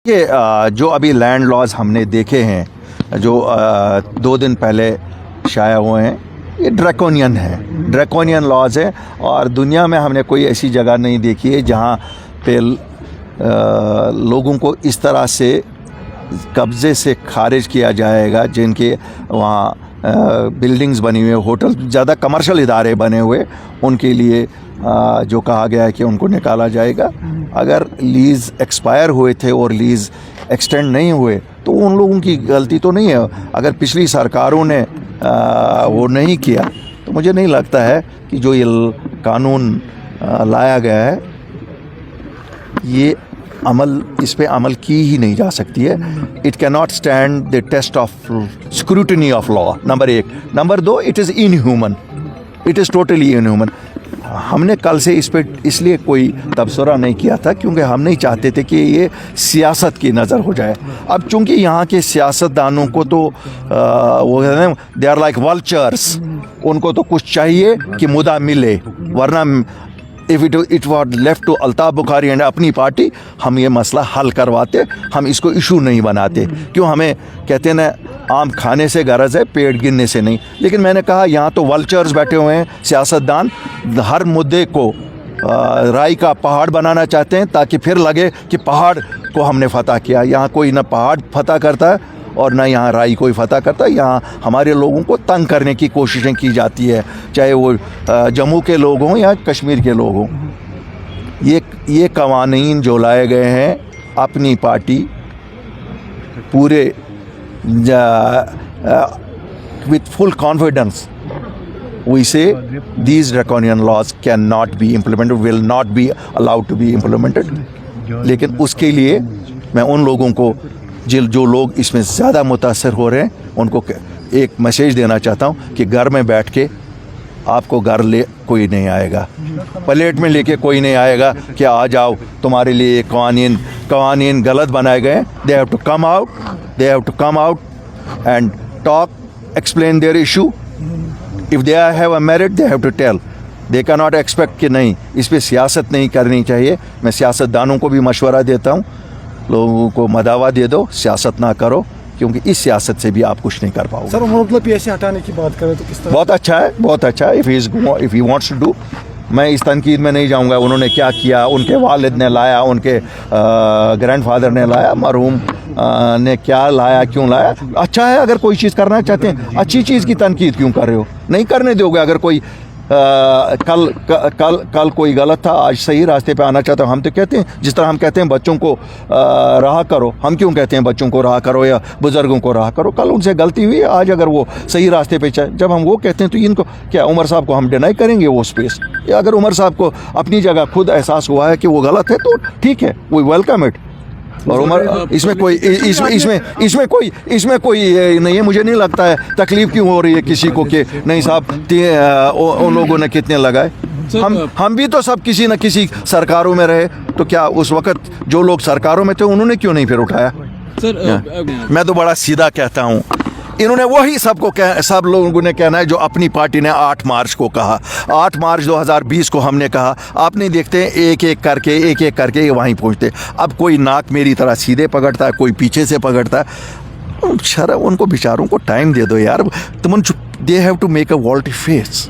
یہ جو ابھی لینڈ لاز ہم نے دیکھے ہیں جو 2 دن پہلے شائع ہوئے ہیں، یہ ڈریکونین لاز ہیں، اور دنیا میں ہم نے کوئی ایسی جگہ نہیں دیکھی ہے جہاں پہ لوگوں کو اس طرح سے قبضے سے خارج کیا جائے گا، جن کے وہاں بلڈنگز بنی ہوئے، ہوٹل، زیادہ کمرشل ادارے بنے ہوئے، ان کے لیے جو کہا گیا ہے کہ ان کو نکالا جائے گا۔ اگر لیز ایکسپائر ہوئے تھے اور لیز ایکسٹینڈ نہیں ہوئے تو ان لوگوں کی غلطی تو نہیں ہے۔ اگر پچھلی سرکاروں نے وہ نہیں کیا تو مجھے نہیں لگتا ہے کہ جو یہ قانون لایا گیا ہے یہ اس پہ عمل کی ہی نہیں جا سکتی ہے۔ اٹ کی not stand the test of scrutiny of law, number 1۔ Number 2، it is in human, it is totally in human. ہم نے کل سے اس پہ اس لیے کوئی تبصرہ نہیں کیا تھا کیونکہ ہم نہیں چاہتے تھے کہ یہ سیاست کی نظر ہو جائے۔ اب چونکہ یہاں کے سیاستدانوں کو تو وہ دے آر لائک ولچرس، ان کو تو کچھ چاہیے کہ مدعا ملے، ورنہ if it was left to Altaf Bukhari and اپنی پارٹی، ہم یہ مسئلہ حل کرواتے، ہم اس کو ایشو نہیں بناتے۔ کیوں ہمیں کہتے ہیں نا آم کھانے سے غرض ہے، پیٹ گننے سے نہیں۔ لیکن میں نے کہا یہاں تو ولچرز بیٹھے ہوئے ہیں، سیاستدان ہر مدعے کو رائی کا پہاڑ بنانا چاہتے ہیں تاکہ پھر لگے کہ پہاڑ کو ہم نے فتح کیا۔ یہاں کوئی نہ پہاڑ فتح کرتا ہے اور نہ یہاں رائی کوئی فتح کرتا ہے۔ یہاں ہمارے لوگوں کو تنگ کرنے کی کوششیں کی جاتی ہے، چاہے وہ جموں کے لوگ ہوں یا کشمیر کے لوگ ہوں۔ یہ قوانین جو لائے گئے ہیں، اپنی پارٹی پورے with full confidence we say these draconian laws cannot be implemented, will not be allowed to be implemented۔ لیکن اس کے لیے میں ان لوگوں کو جو لوگ اس میں زیادہ متاثر ہو رہے ہیں ان کو ایک میسیج دینا چاہتا ہوں کہ گھر میں بیٹھ کے آپ کو گھر لے کوئی نہیں آئے گا، پلیٹ میں لے کے کوئی نہیں آئے گا کہ آ جاؤ تمہارے لیے قوانین غلط بنائے گئے ہیں۔ they have to come out and talk, explain their issue. if they have a merit they have to tell. they cannot expect کہ نہیں اس پہ سیاست نہیں کرنی چاہیے۔ میں سیاستدانوں کو بھی مشورہ دیتا ہوں، لوگوں کو مداوا دے دو، سیاست نہ کرو، کیونکہ اس سیاست سے بھی آپ کچھ نہیں کر پاؤ گے۔ سر مطلب پی ایس سی ہٹانے کی بات کریں تو کس طرح؟ بہت اچھا ہے if he wants to do۔ میں اس تنقید میں نہیں جاؤں گا انہوں نے کیا کیا، ان کے والد نے لایا، ان کے گرینڈ فادر نے لایا، مرحوم نے کیا لایا، کیوں لایا۔ اچھا ہے، اگر کوئی چیز کرنا چاہتے ہیں، اچھی چیز کی تنقید کیوں کر رہے ہو؟ نہیں کرنے دو گے۔ اگر کوئی کل کوئی غلط تھا، آج صحیح راستے پہ آنا چاہتا ہوں، ہم تو کہتے ہیں جس طرح ہم کہتے ہیں بچوں کو رہا کرو، ہم کیوں کہتے ہیں بچوں کو رہا کرو یا بزرگوں کو رہا کرو؟ کل ان سے غلطی ہوئی، آج اگر وہ صحیح راستے پہ چلے، جب ہم وہ کہتے ہیں تو ان کو کیا عمر صاحب کو ہم ڈینائی کریں گے وہ اسپیس؟ یا اگر عمر صاحب کو اپنی جگہ خود احساس ہوا ہے کہ وہ غلط ہے تو ٹھیک ہے، وی ویلکم اٹ۔ اور عمر اس میں کوئی نہیں ہے، مجھے نہیں لگتا ہے تکلیف کیوں ہو رہی ہے کسی کو کہ نہیں صاحب ان لوگوں نے کتنے لگائے۔ ہم بھی تو سب کسی نہ کسی سرکاروں میں رہے، تو کیا اس وقت جو لوگ سرکاروں میں تھے انہوں نے کیوں نہیں پھر اٹھایا؟ میں تو بڑا سیدھا کہتا ہوں، انہوں نے وہی سب لوگوں نے کہنا ہے جو اپنی پارٹی نے 8 مارچ کو کہا۔ 8 مارچ 2020 کو ہم نے کہا، آپ نہیں دیکھتے ایک ایک کر کے وہیں پہنچتے۔ اب کوئی ناک میری طرح سیدھے پکڑتا ہے، کوئی پیچھے سے پکڑتا ہے۔ شرم، ان کو بیچاروں کو ٹائم دے دو یار۔ They have to make a volte face,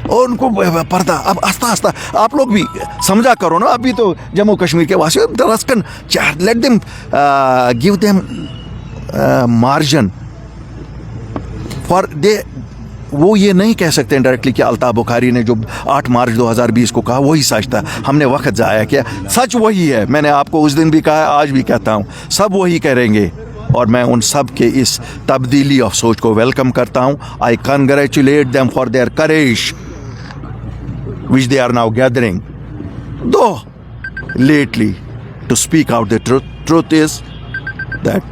اور ان کو پردہ اب آستہ آپ لوگ بھی سمجھا کرو نا۔ ابھی تو جموں کشمیر کے واسطے let them give them margin for they. وہ یہ نہیں کہہ سکتے ڈائریکٹلی کہ الطاف بخاری نے جو 8 مارچ 2020 کو کہا وہی سچ تھا، ہم نے وقت ضائع کیا۔ سچ وہی ہے، میں نے آپ کو اس دن بھی کہا ہے، آج بھی کہتا ہوں، سب وہی کریں گے، اور میں ان سب کے اس تبدیلی آف سوچ کو ویلکم کرتا ہوں۔ I congratulate them for their courage which they are now gathering, though lately, to speak out the truth. Truth is that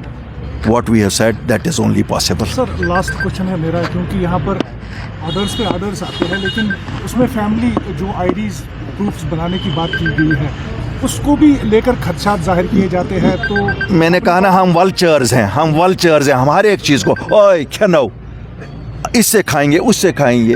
what we have said, that is only possible. Sir last question ہے میرا، کیونکہ یہاں پر orders پہ orders آتے ہیں، لیکن اس میں family جو آئی ڈیز پروفس بنانے کی بات کی گئی ہے اس کو بھی لے کر خدشات ظاہر کیے جاتے ہیں۔ تو میں نے کہا نا، ہم ولچرز ہیں، ہم ہر ایک چیز کو اوئے کھنو، اس سے کھائیں گے، اس سے کھائیں گے۔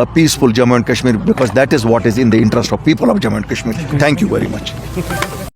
a peaceful Jammu and Kashmir, because that is what is in the interest of people of Jammu and Kashmir. Thank you very much.